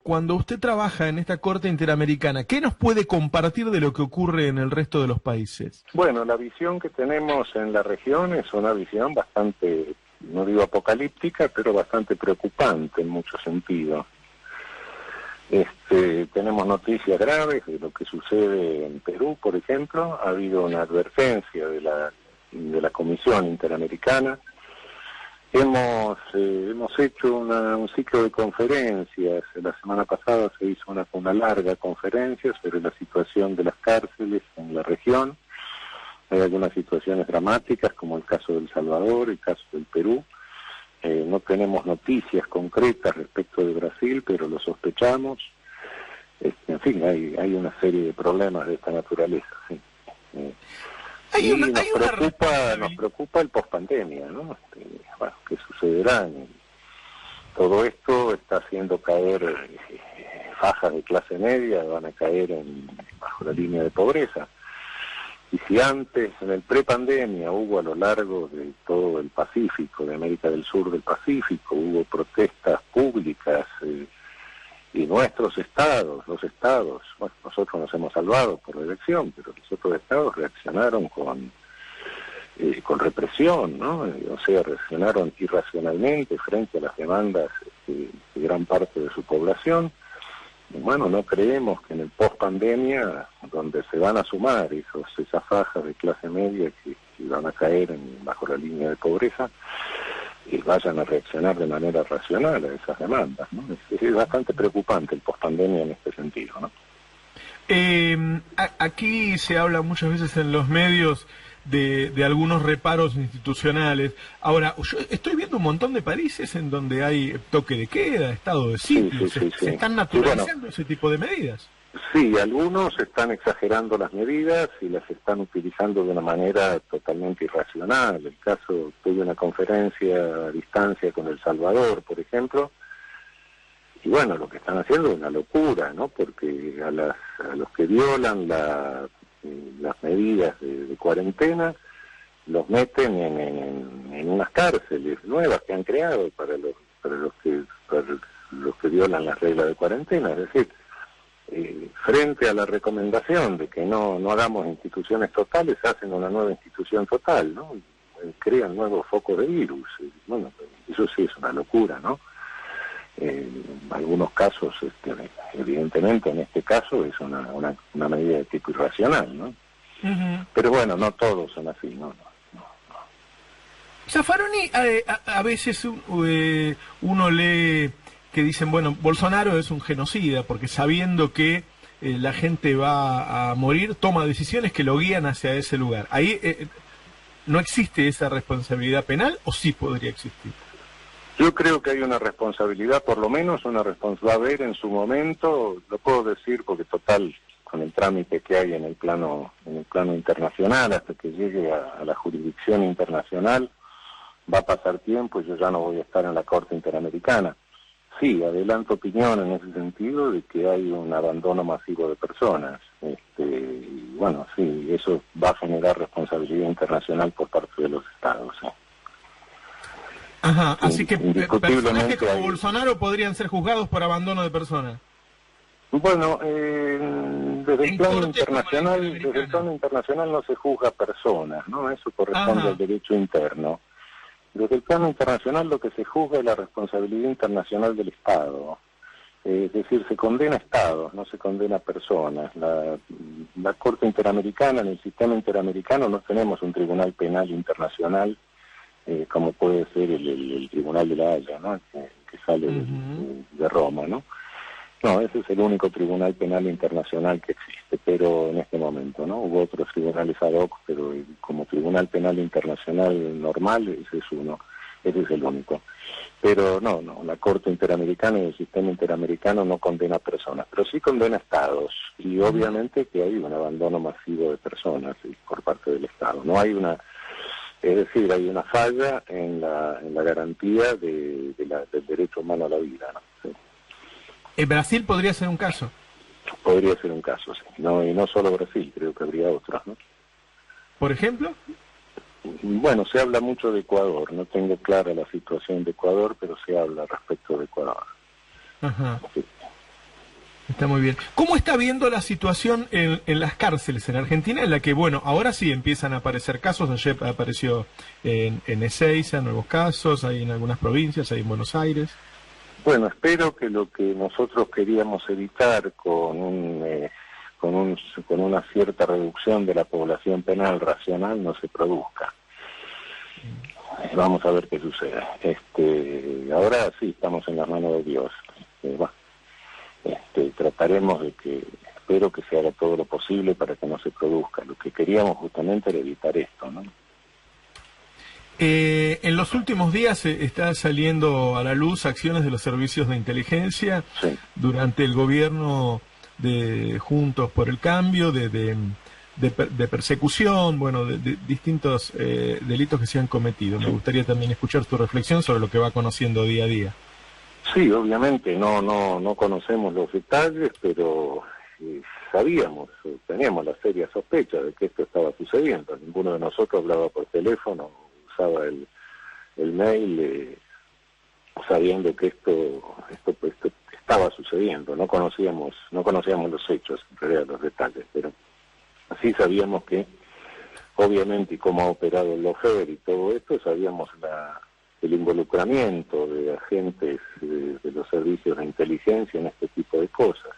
cuando usted trabaja en esta Corte Interamericana, ¿qué nos puede compartir de lo que ocurre en el resto de los países? Bueno, la visión que tenemos en la región es una visión bastante, no digo apocalíptica, pero bastante preocupante en muchos sentidos. Tenemos noticias graves de lo que sucede en Perú, por ejemplo. Ha habido una advertencia de la Comisión Interamericana. Hemos hecho un ciclo de conferencias. La semana pasada se hizo una larga conferencia sobre la situación de las cárceles en la región. Hay algunas situaciones dramáticas, como el caso de El Salvador, el caso del Perú. No tenemos noticias concretas respecto de Brasil, pero lo sospechamos. En fin, hay una serie de problemas de esta naturaleza. ¿Sí? Nos preocupa el pospandemia, ¿no? Bueno, ¿qué sucederá? Todo esto está haciendo caer fajas de clase media, van a caer bajo la línea de pobreza. Y si antes, en el prepandemia, hubo a lo largo de todo el Pacífico, de América del Sur del Pacífico, hubo protestas públicas, y nuestros estados, bueno, nosotros nos hemos salvado por la elección, pero los otros estados reaccionaron con represión, ¿no? O sea, reaccionaron irracionalmente frente a las demandas de gran parte de su población. Y bueno, no creemos que en el post-pandemia, donde se van a sumar esas fajas de clase media que van a caer bajo la línea de pobreza, vayan a reaccionar de manera racional a esas demandas, ¿no? Es bastante preocupante el pospandemia en este sentido, ¿no? Aquí se habla muchas veces en los medios de algunos reparos institucionales. Ahora, yo estoy viendo un montón de países en donde hay toque de queda, estado de sitio. Sí. Se están naturalizando ese tipo de medidas. Sí, algunos están exagerando las medidas y las están utilizando de una manera totalmente irracional. El caso, tuve una conferencia a distancia con El Salvador, por ejemplo, y bueno, lo que están haciendo es una locura, ¿no? Porque a los que violan las medidas de cuarentena, los meten en unas cárceles nuevas que han creado para los que violan las reglas de cuarentena, es decir, frente a la recomendación de que no hagamos instituciones totales, hacen una nueva institución total, ¿no? Crean nuevos focos de virus. Bueno, eso sí es una locura, ¿no? En algunos casos, evidentemente en este caso es una medida de tipo irracional, ¿no? Uh-huh. Pero bueno, no todos son así, no. Zaffaroni, a veces uno lee que dicen, bueno, Bolsonaro es un genocida, porque sabiendo que la gente va a morir, toma decisiones que lo guían hacia ese lugar. Ahí ¿no existe esa responsabilidad penal o sí podría existir? Yo creo que hay una responsabilidad, por lo menos una responsabilidad. Va a haber en su momento, lo puedo decir porque total, con el trámite que hay en el plano internacional, hasta que llegue a la jurisdicción internacional, va a pasar tiempo y yo ya no voy a estar en la Corte Interamericana. Sí, adelanto opinión en ese sentido de que hay un abandono masivo de personas. Y bueno, sí, eso va a generar responsabilidad internacional por parte de los estados. ¿Sí? Ajá, así que personajes como hay... Bolsonaro podrían ser juzgados por abandono de personas. Bueno, desde el plano internacional no se juzga personas, ¿no? Eso corresponde al derecho interno. Desde el plano internacional lo que se juzga es la responsabilidad internacional del Estado. Es decir, se condena a Estados, no se condena a personas. La Corte Interamericana, en el sistema interamericano no tenemos un tribunal penal internacional como puede ser el Tribunal de la Haya, ¿no? que sale de Roma, ¿no? No, ese es el único tribunal penal internacional que existe, pero en este momento, ¿no? Hubo otros tribunales ad hoc, pero como tribunal penal internacional normal, ese es uno, ese es el único. Pero no, la Corte Interamericana y el sistema interamericano no condena a personas, pero sí condena a Estados, y obviamente que hay un abandono masivo de personas por parte del Estado. No hay es decir, hay una falla en la garantía del derecho humano a la vida, ¿no? Sí. ¿En Brasil podría ser un caso? Podría ser un caso, sí. No, y no solo Brasil, creo que habría otros, ¿no? ¿Por ejemplo? Bueno, se habla mucho de Ecuador. No tengo clara la situación de Ecuador, pero se habla respecto de Ecuador. Ajá. Sí. Está muy bien. ¿Cómo está viendo la situación en las cárceles en Argentina, en la que, bueno, ahora sí empiezan a aparecer casos? Ayer apareció en Ezeiza nuevos casos, hay en algunas provincias, hay en Buenos Aires. Bueno, espero que lo que nosotros queríamos evitar con una cierta reducción de la población penal racional no se produzca. Vamos a ver qué sucede. Ahora sí estamos en las manos de Dios. Trataremos de que, espero que se haga todo lo posible para que no se produzca. Lo que queríamos justamente era evitar esto, ¿no? En los últimos días está saliendo a la luz acciones de los servicios de inteligencia durante el gobierno de Juntos por el Cambio, de persecución, bueno, de distintos delitos que se han cometido. Me gustaría también escuchar tu reflexión sobre lo que va conociendo día a día. Sí, obviamente no conocemos los detalles, pero sabíamos, teníamos la seria sospecha de que esto estaba sucediendo. Ninguno de nosotros hablaba por teléfono, usaba el mail, sabiendo que esto estaba sucediendo. No conocíamos los hechos, en realidad los detalles, pero así sabíamos que, obviamente, y cómo ha operado el LOFER y todo esto, sabíamos el involucramiento de agentes de los servicios de inteligencia en este tipo de cosas.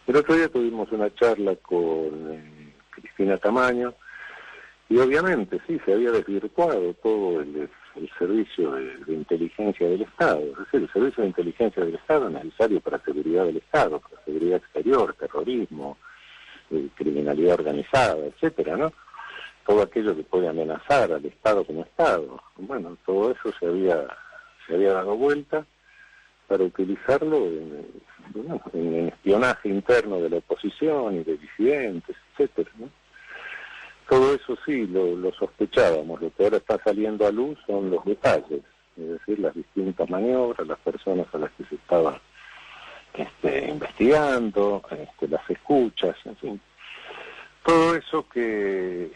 El otro día tuvimos una charla con Cristina Tamaño y obviamente sí, se había desvirtuado todo el servicio de inteligencia del Estado. Es decir, el servicio de inteligencia del Estado es necesario para la seguridad del Estado, para la seguridad exterior, terrorismo, criminalidad organizada, etcétera, ¿no? Todo aquello que puede amenazar al Estado como Estado. Bueno, todo eso se había dado vuelta para utilizarlo en espionaje interno de la oposición y de disidentes, etcétera, ¿no? Todo eso sí, lo sospechábamos. Lo que ahora está saliendo a luz son los detalles, es decir, las distintas maniobras, las personas a las que se estaba investigando, las escuchas, en fin. Todo eso que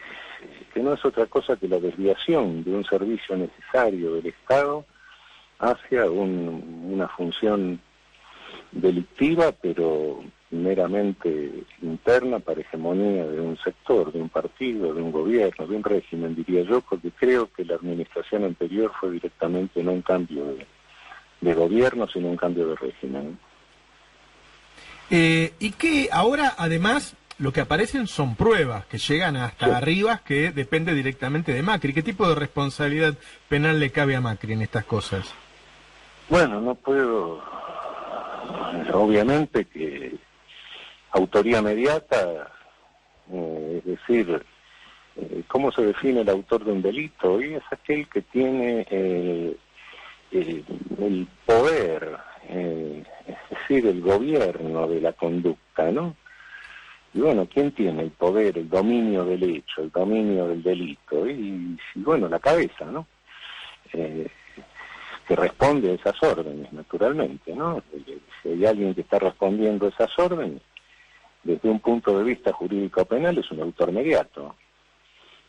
no es otra cosa que la desviación de un servicio necesario del Estado hacia una función delictiva, pero meramente interna para hegemonía de un sector, de un partido, de un gobierno, de un régimen, diría yo, porque creo que la administración anterior fue directamente no un cambio de gobierno, sino un cambio de régimen. Y que ahora, además, lo que aparecen son pruebas que llegan hasta arriba, que depende directamente de Macri. ¿Qué tipo de responsabilidad penal le cabe a Macri en estas cosas? Bueno, no puedo... Obviamente que autoría mediata, es decir, ¿cómo se define el autor de un delito? Y es aquel que tiene el poder, es decir, el gobierno de la conducta, ¿no? Y bueno, ¿quién tiene el poder, el dominio del hecho, el dominio del delito? Y bueno, la cabeza, ¿no? Que responde a esas órdenes, naturalmente, ¿no? Si hay alguien que está respondiendo a esas órdenes, desde un punto de vista jurídico penal, es un autor mediato.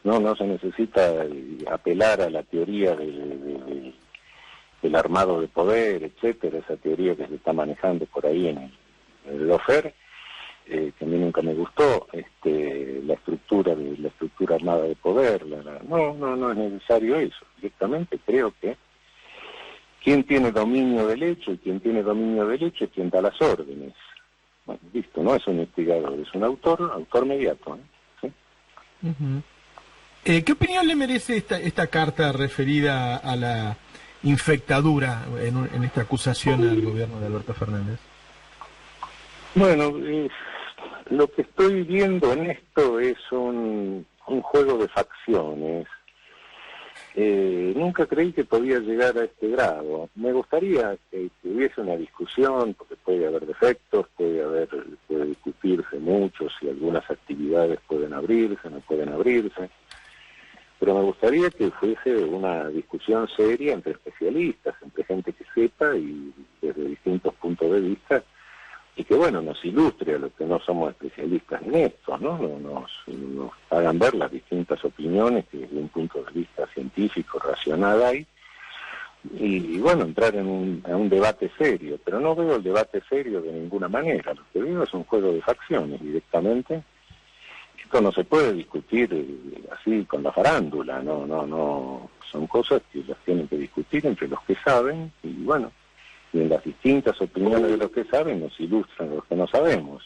No se necesita apelar a la teoría del armado de poder, etcétera, esa teoría que se está manejando por ahí en el LOFER, que a mí nunca me gustó, la estructura armada de poder, no es necesario eso. Directamente creo que quien tiene dominio del hecho y quien tiene dominio del hecho es quien da las órdenes. Bueno, listo, no es un investigador, es un autor mediato, ¿sí? ¿Qué opinión le merece esta carta referida a la infectadura en esta acusación al gobierno de Alberto Fernández? Bueno, lo que estoy viendo en esto es un juego de facciones. Nunca creí que podía llegar a este grado. Me gustaría que hubiese una discusión, porque puede haber defectos, puede discutirse mucho si algunas actividades pueden abrirse, no pueden abrirse, pero me gustaría que fuese una discusión seria entre especialistas, entre gente que sepa y desde distintos puntos de vista, y que, bueno, nos ilustre a los que no somos especialistas en esto, ¿no? Nos hagan ver las distintas opiniones que desde un punto de vista científico, racional hay, y bueno, entrar en un debate serio, pero no veo el debate serio de ninguna manera. Lo que veo es un juego de facciones directamente. Esto no se puede discutir así con la farándula, no, son cosas que las tienen que discutir entre los que saben, y bueno, y en las distintas opiniones de los que saben nos ilustran los que no sabemos.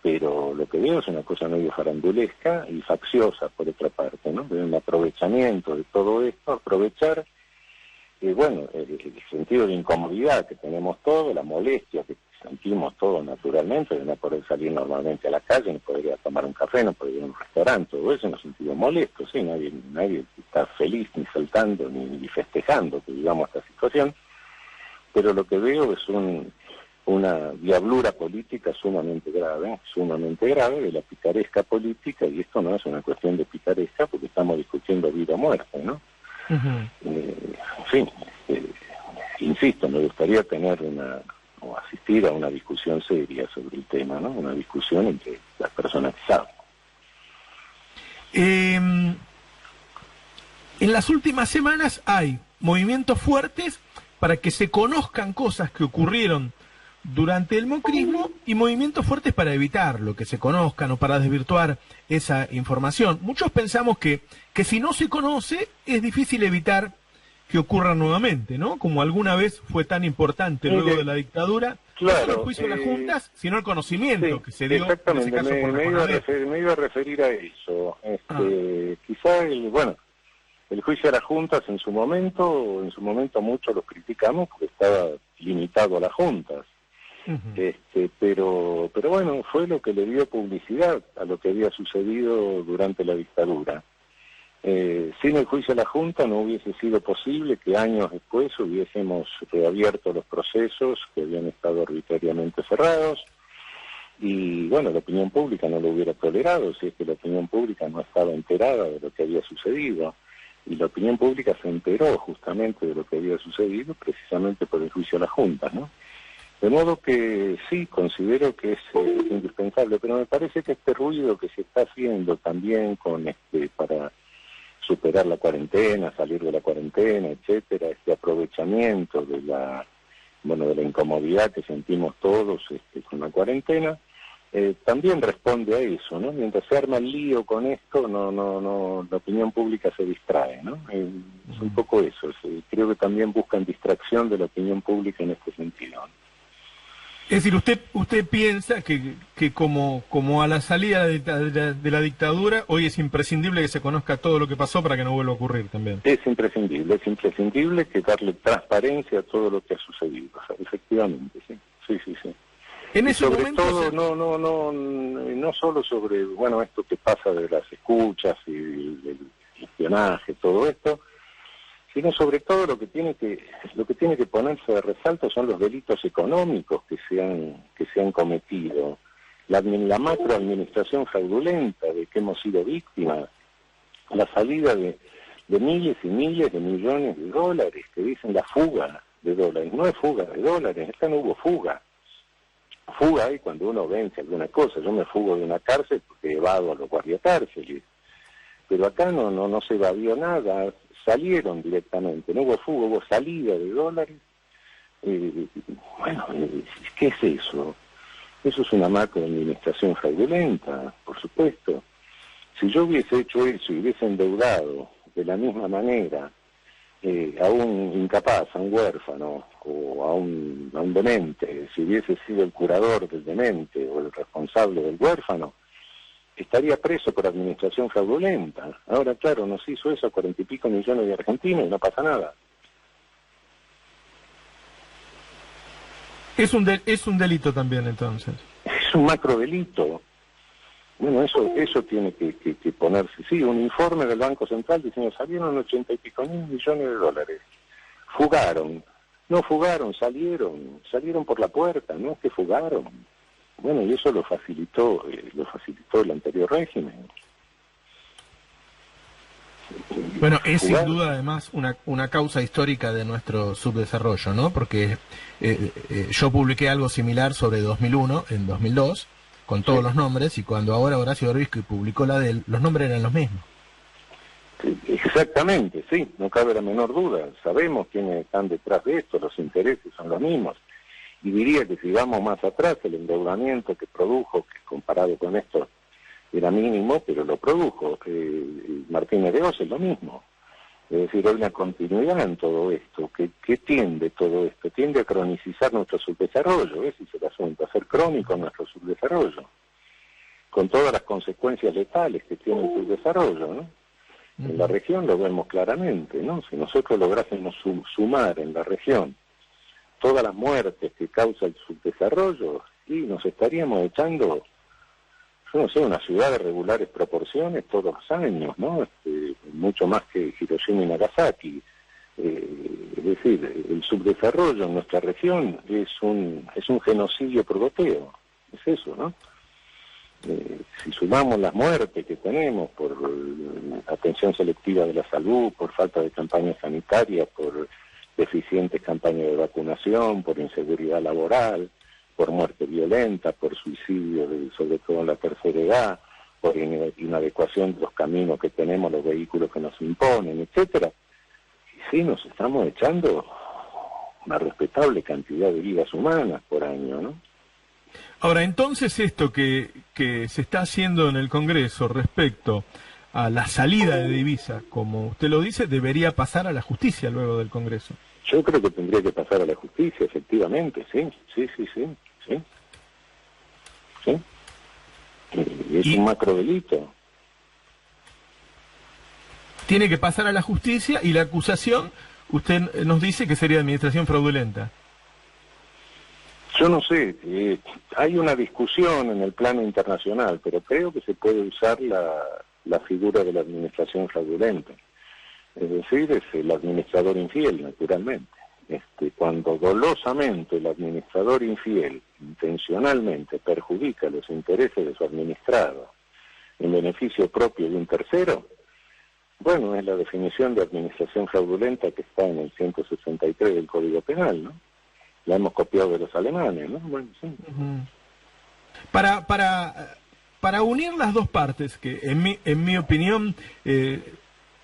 Pero lo que veo es una cosa medio farandulesca y facciosa, por otra parte, ¿no? Un aprovechamiento de todo esto, aprovechar, bueno, el sentido de incomodidad que tenemos todos, la molestia que sentimos todos naturalmente, de no poder salir normalmente a la calle, no poder ir a tomar un café, no poder ir a un restaurante, todo eso nos sentimos molestos, ¿sí? Nadie está feliz, ni saltando, ni festejando que vivamos esta situación, pero lo que veo es una diablura política sumamente grave de la picaresca política, y esto no es una cuestión de picaresca porque estamos discutiendo vida o muerte, ¿no? En fin, insisto, me gustaría tener o asistir a una discusión seria sobre el tema, ¿no? Una discusión entre las personas que saben. En las últimas semanas hay movimientos fuertes para que se conozcan cosas que ocurrieron durante el macrismo y movimientos fuertes para evitarlo, que se conozcan o para desvirtuar esa información. Muchos pensamos que si no se conoce es difícil evitar que ocurra nuevamente, ¿no? Como alguna vez fue tan importante luego de la dictadura, claro, no solo el juicio de las juntas, sino el conocimiento que se dio. Exactamente, en ese caso me iba a referir a eso. Quizá el juicio de las juntas en su momento muchos lo criticamos porque estaba limitado a las juntas. Pero bueno, fue lo que le dio publicidad a lo que había sucedido durante la dictadura. Sin el juicio de la Junta no hubiese sido posible que años después hubiésemos reabierto los procesos que habían estado arbitrariamente cerrados, y bueno, la opinión pública no lo hubiera tolerado, si es que la opinión pública no estaba enterada de lo que había sucedido, y la opinión pública se enteró justamente de lo que había sucedido precisamente por el juicio de la Junta, ¿no? De modo que sí, considero que es indispensable, pero me parece que este ruido que se está haciendo también para superar la cuarentena, salir de la cuarentena, etcétera, este aprovechamiento de la incomodidad que sentimos todos con la cuarentena, también responde a eso, ¿no? Mientras se arma el lío con esto, la opinión pública se distrae, ¿no? Es un poco eso, creo que también buscan distracción de la opinión pública en este sentido, ¿no? Es decir, usted piensa que como a la salida de la dictadura, hoy es imprescindible que se conozca todo lo que pasó para que no vuelva a ocurrir también. Es imprescindible que darle transparencia a todo lo que ha sucedido, o sea, efectivamente, sí. En ese sobre momento todo, no solo sobre, bueno, esto que pasa de las escuchas y del espionaje, todo esto, sino sobre todo lo que tiene que ponerse de resalto son los delitos económicos que se han cometido, la macroadministración fraudulenta de que hemos sido víctimas, la salida de miles y miles de millones de dólares, que dicen la fuga de dólares. No es fuga de dólares, acá no hubo fuga. Fuga hay cuando uno vence alguna cosa. Yo me fugo de una cárcel porque evado a los guardiacárceles, pero acá no se evadió nada. Salieron directamente, no hubo fuga, hubo salida de dólares. Bueno, ¿qué es eso? Eso es una macroadministración fraudulenta, por supuesto. Si yo hubiese hecho eso y hubiese endeudado de la misma manera a un incapaz, a un huérfano o a un demente, si hubiese sido el curador del demente o el responsable del huérfano, estaría preso por administración fraudulenta. Ahora, claro, nos hizo eso a 40 y pico millones de argentinos y no pasa nada. Es un delito también, entonces. Es un macrodelito. Bueno, eso tiene que ponerse. Sí, un informe del Banco Central diciendo salieron 80 y pico mil millones de dólares. Fugaron. No fugaron, salieron por la puerta, no es que fugaron. Bueno, y eso lo facilitó el anterior régimen. Bueno, es sin duda además una causa histórica de nuestro subdesarrollo, ¿no? Porque yo publiqué algo similar sobre 2001, en 2002, con todos los nombres, y cuando ahora Horacio Berbisky publicó la de él, los nombres eran los mismos. Sí, exactamente, sí, no cabe la menor duda. Sabemos quiénes están detrás de esto, los intereses son los mismos. Y diría que si vamos más atrás, el endeudamiento que produjo, que comparado con esto era mínimo, pero lo produjo. Martínez de Oz es lo mismo. Es decir, hay una continuidad en todo esto. ¿Qué tiende todo esto? Tiende a cronicizar nuestro subdesarrollo, ese es el asunto, a hacer crónico nuestro subdesarrollo, con todas las consecuencias letales que tiene el subdesarrollo, ¿no? En la región lo vemos claramente, ¿no? Si nosotros lográsemos sumar en la región todas las muertes que causa el subdesarrollo, y nos estaríamos echando, yo no sé, una ciudad de regulares proporciones todos los años, ¿no? Mucho más que Hiroshima y Nagasaki. Es decir, el subdesarrollo en nuestra región es un genocidio por goteo, es eso, ¿no? Si sumamos las muertes que tenemos por atención selectiva de la salud, por falta de campañas sanitarias, por deficientes campañas de vacunación, por inseguridad laboral, por muerte violenta, por suicidio, sobre todo en la tercera edad, por inadecuación de los caminos que tenemos, los vehículos que nos imponen, etcétera, y sí nos estamos echando una respetable cantidad de vidas humanas por año, ¿no? Ahora, entonces esto que se está haciendo en el Congreso respecto a la salida de divisas, como usted lo dice, debería pasar a la justicia luego del Congreso. Yo creo que tendría que pasar a la justicia, efectivamente, sí. Es un macrodelito. Tiene que pasar a la justicia y la acusación, usted nos dice que sería administración fraudulenta. Yo no sé, hay una discusión en el plano internacional, pero creo que se puede usar la figura de la administración fraudulenta. Es decir, es el administrador infiel, naturalmente. Cuando dolosamente el administrador infiel intencionalmente perjudica los intereses de su administrado en beneficio propio de un tercero, bueno, es la definición de administración fraudulenta que está en el 163 del Código Penal, ¿no? La hemos copiado de los alemanes, ¿no? Bueno, sí. Para unir las dos partes, que en mi opinión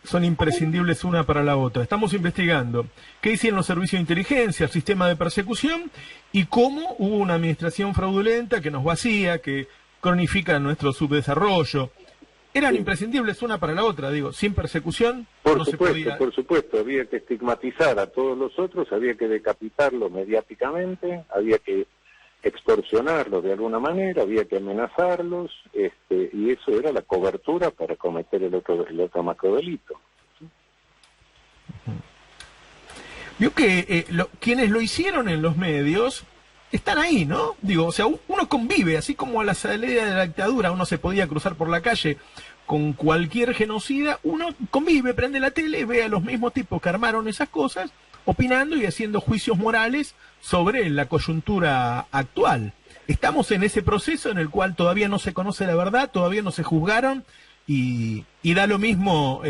son imprescindibles una para la otra, estamos investigando qué hicieron los servicios de inteligencia, el sistema de persecución, y cómo hubo una administración fraudulenta que nos vacía, que cronifica nuestro subdesarrollo. Eran imprescindibles una para la otra, digo, sin persecución por no supuesto, se podía... Por supuesto, había que estigmatizar a todos los otros, había que decapitarlos mediáticamente, había que extorsionarlos de alguna manera, había que amenazarlos, y eso era la cobertura para cometer el otro macrodelito. Vio que quienes lo hicieron en los medios están ahí, ¿no? Digo, o sea, uno convive, así como a la salida de la dictadura uno se podía cruzar por la calle con cualquier genocida, uno convive, prende la tele y ve a los mismos tipos que armaron esas cosas, opinando y haciendo juicios morales sobre la coyuntura actual. Estamos en ese proceso en el cual todavía no se conoce la verdad, todavía no se juzgaron, y da lo mismo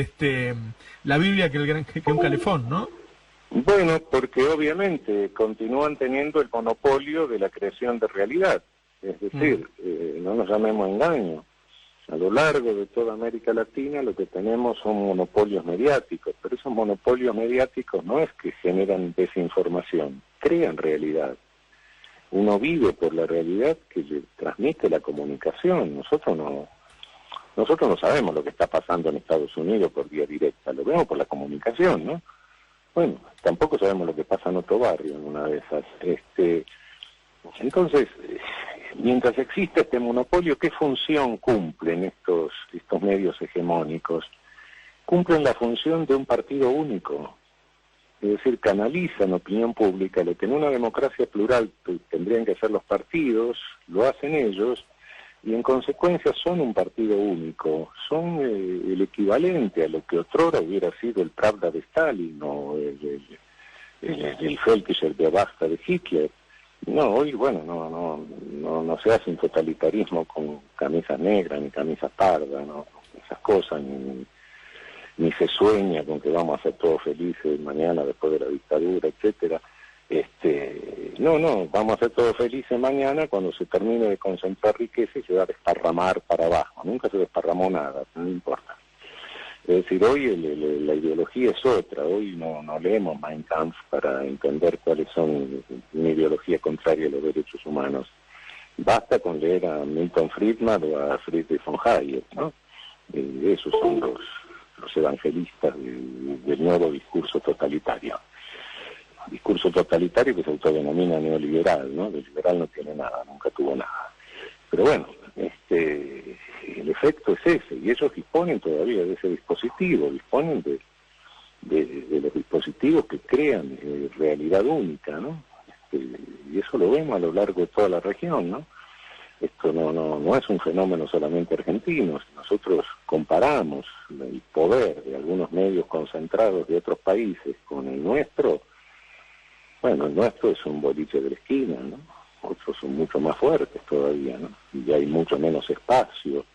la Biblia que un calefón, ¿no? Bueno, porque obviamente continúan teniendo el monopolio de la creación de realidad. Es decir, no nos llamemos engaño. A lo largo de toda América Latina lo que tenemos son monopolios mediáticos, pero esos monopolios mediáticos no es que generan desinformación, crean realidad. Uno vive por la realidad que le transmite la comunicación. Nosotros no sabemos lo que está pasando en Estados Unidos por vía directa, lo vemos por la comunicación, ¿no? Bueno, tampoco sabemos lo que pasa en otro barrio en una de esas. Entonces, mientras exista este monopolio, ¿qué función cumplen estos medios hegemónicos? Cumplen la función de un partido único, es decir, canalizan opinión pública, lo que en una democracia plural tendrían que hacer los partidos, lo hacen ellos, y en consecuencia son un partido único, son el equivalente a lo que otrora hubiera sido el Pravda de Stalin o el Völkischer Beobachter de Hitler. No, hoy, bueno, no se hace un totalitarismo con camisas negras ni camisas pardas, no, esas cosas, ni se sueña con que vamos a ser todos felices mañana después de la dictadura, etcétera. No, vamos a ser todos felices mañana cuando se termine de concentrar riqueza y se va a desparramar para abajo. Nunca se desparramó nada, no importa. Es decir, hoy la ideología es otra. Hoy no leemos Mein Kampf para entender cuáles son una ideología contraria a los derechos humanos. Basta con leer a Milton Friedman o a Friedrich von Hayek, ¿no? Esos son los evangelistas del nuevo discurso totalitario. Discurso totalitario que se autodenomina neoliberal, ¿no? De liberal no tiene nada, nunca tuvo nada. Pero bueno, el efecto es ese, y ellos disponen todavía de ese dispositivo, disponen de los dispositivos que crean realidad única, ¿no? Y eso lo vemos a lo largo de toda la región, ¿no? Esto no es un fenómeno solamente argentino. Si nosotros comparamos el poder de algunos medios concentrados de otros países con el nuestro, bueno, el nuestro es un boliche de la esquina, ¿no? Otros son mucho más fuertes todavía, ¿no? Y hay mucho menos espacio.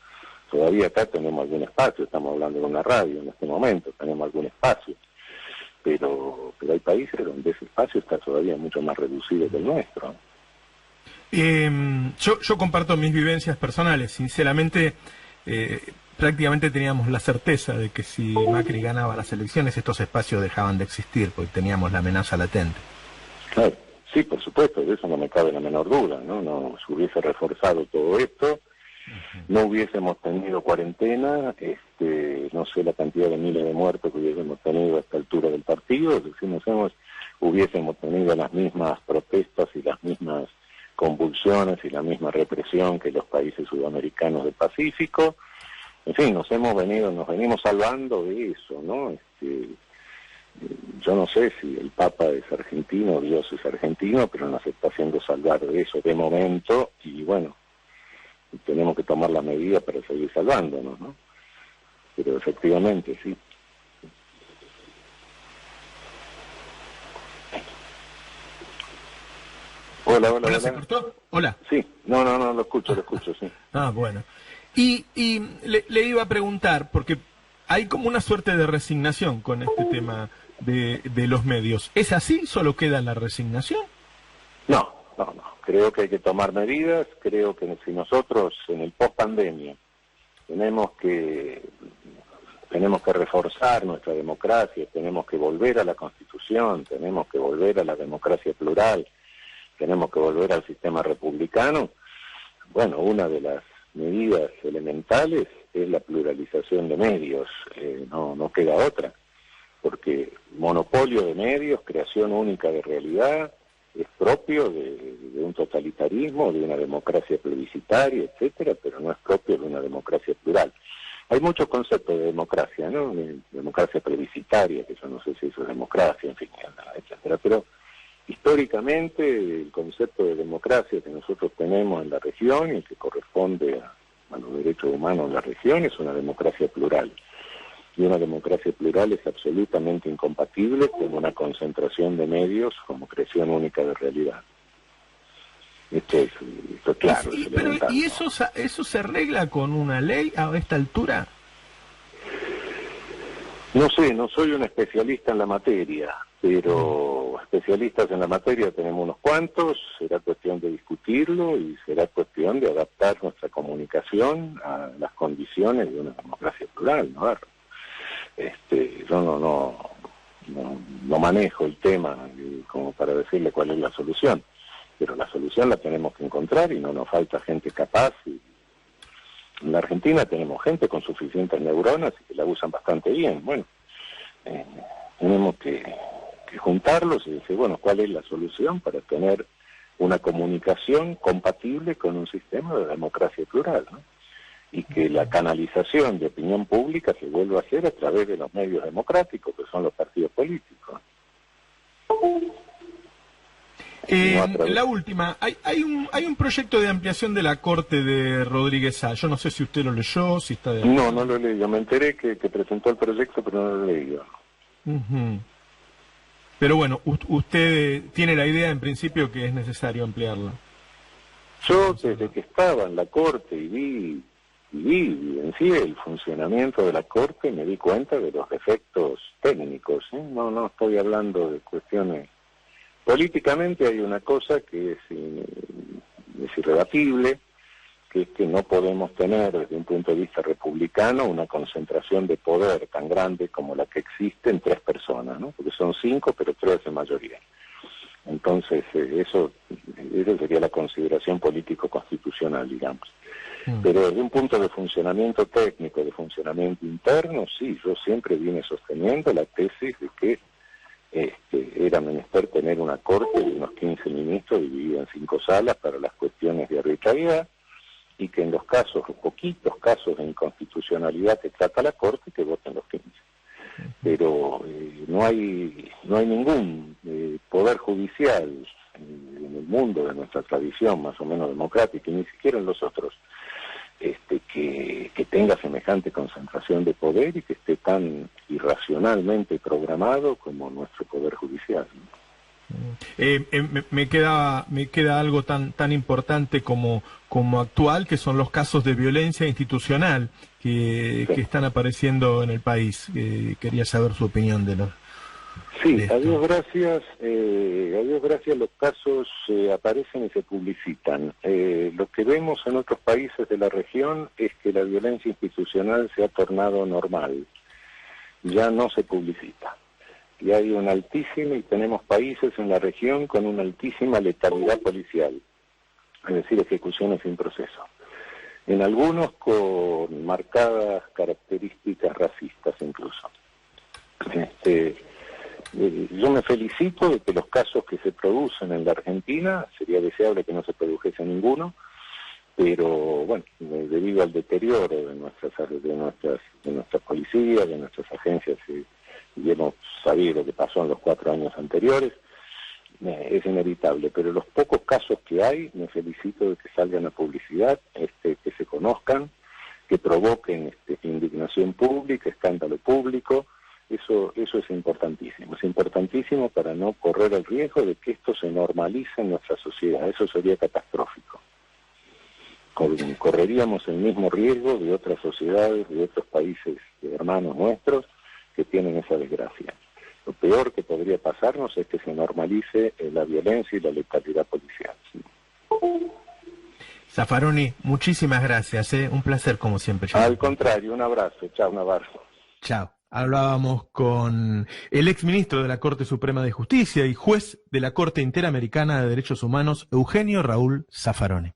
Todavía acá tenemos algún espacio, estamos hablando de una radio en este momento, tenemos algún espacio. Pero hay países donde ese espacio está todavía mucho más reducido que el nuestro, ¿no? Yo comparto mis vivencias personales. Sinceramente, prácticamente teníamos la certeza de que si Macri ganaba las elecciones, estos espacios dejaban de existir, porque teníamos la amenaza latente. Claro, sí, por supuesto, de eso no me cabe la menor duda, ¿no? No se hubiese reforzado todo esto, no hubiésemos tenido cuarentena, no sé la cantidad de miles de muertos que hubiésemos tenido a esta altura del partido, hubiésemos tenido las mismas protestas y las mismas convulsiones y la misma represión que los países sudamericanos del Pacífico. En fin, nos venimos salvando de eso, ¿no? Yo no sé si el Papa es argentino, Dios es argentino, pero nos está haciendo salvar de eso de momento, y bueno, tenemos que tomar la medida para seguir salvándonos, ¿no? Pero efectivamente, sí. Hola. ¿Se cortó? Hola. Sí, no, lo escucho, sí. Ah, bueno. Y le iba a preguntar, porque hay como una suerte de resignación con este tema de los medios. ¿Es así? ¿Solo queda la resignación? No. Creo que hay que tomar medidas. Creo que si nosotros en el post-pandemia tenemos que reforzar nuestra democracia, tenemos que volver a la Constitución, tenemos que volver a la democracia plural, tenemos que volver al sistema republicano. Bueno, una de las medidas elementales es la pluralización de medios, no queda otra, porque monopolio de medios, creación única de realidad, es propio de un totalitarismo, de una democracia plebiscitaria, etcétera, pero no es propio de una democracia plural. Hay muchos conceptos de democracia, ¿no? Democracia plebiscitaria, que yo no sé si eso es democracia, en fin, etcétera, pero históricamente el concepto de democracia que nosotros tenemos en la región y que corresponde a los derechos humanos en la región es una democracia plural. Y una democracia plural es absolutamente incompatible con una concentración de medios como creación única de realidad. Esto es claro. ¿Y eso se arregla con una ley a esta altura? No sé, no soy un especialista en la materia, pero especialistas en la materia tenemos unos cuantos. Será cuestión de discutirlo y será cuestión de adaptar nuestra comunicación a las condiciones de una democracia plural, ¿no? Yo no manejo el tema como para decirle cuál es la solución, pero la solución la tenemos que encontrar y no nos falta gente capaz. Y en la Argentina tenemos gente con suficientes neuronas y que la usan bastante bien. Bueno, tenemos que juntarlos y decir, bueno, ¿cuál es la solución para tener una comunicación compatible con un sistema de democracia plural, ¿no? Y que la canalización de opinión pública se vuelva a hacer a través de los medios democráticos, que son los partidos políticos. La última, hay un proyecto de ampliación de la Corte de Rodríguez Sá. Yo no sé si usted lo leyó, si está de acuerdo. No lo leí. Yo me enteré que presentó el proyecto, pero no lo leí. Pero bueno, usted tiene la idea en principio que es necesario ampliarlo. Yo desde que estaba en la Corte y evidencié el funcionamiento de la Corte, me di cuenta de los defectos técnicos, ¿eh? No estoy hablando de cuestiones. Políticamente hay una cosa que es irrebatible, que es que no podemos tener desde un punto de vista republicano una concentración de poder tan grande como la que existe en 3 personas, ¿no? Porque son 5, pero 3 de mayoría. Entonces, eso sería la consideración político-constitucional, digamos. Pero desde un punto de funcionamiento técnico, de funcionamiento interno, sí, yo siempre vine sosteniendo la tesis de que era menester tener una corte de unos 15 ministros dividida en 5 salas para las cuestiones de arbitrariedad, y que en los casos, poquitos casos de inconstitucionalidad que trata la corte, que voten los 15. Pero no hay ningún poder judicial en el mundo de nuestra tradición más o menos democrática, y ni siquiera en los otros, que tenga semejante concentración de poder y que esté tan irracionalmente programado como nuestro poder judicial, ¿no? Me queda algo tan importante como actual, que son los casos de violencia institucional que están apareciendo en el país. Quería saber su opinión de los... Sí, a Dios gracias los casos aparecen y se publicitan. Lo que vemos en otros países de la región es que la violencia institucional se ha tornado normal, ya no se publicita. Y hay una altísima, y tenemos países en la región con una altísima letalidad policial, es decir, ejecuciones sin proceso. En algunos con marcadas características racistas incluso. Yo me felicito de que los casos que se producen en la Argentina, sería deseable que no se produjese ninguno, pero bueno, debido al deterioro de nuestras policías, de nuestras agencias, y hemos sabido lo que pasó en los 4 años anteriores, es inevitable, pero los pocos casos que hay, me felicito de que salgan a publicidad, que se conozcan, que provoquen indignación pública, escándalo público. Eso es importantísimo para no correr el riesgo de que esto se normalice en nuestra sociedad. Eso sería catastrófico. Correríamos el mismo riesgo de otras sociedades, de otros países hermanos nuestros que tienen esa desgracia. Lo peor que podría pasarnos es que se normalice la violencia y la letalidad policial. Zaffaroni, muchísimas gracias, un placer como siempre. Al contrario, un abrazo, chao, un abrazo. Chao. Hablábamos con el exministro de la Corte Suprema de Justicia y juez de la Corte Interamericana de Derechos Humanos, Eugenio Raúl Zaffaroni.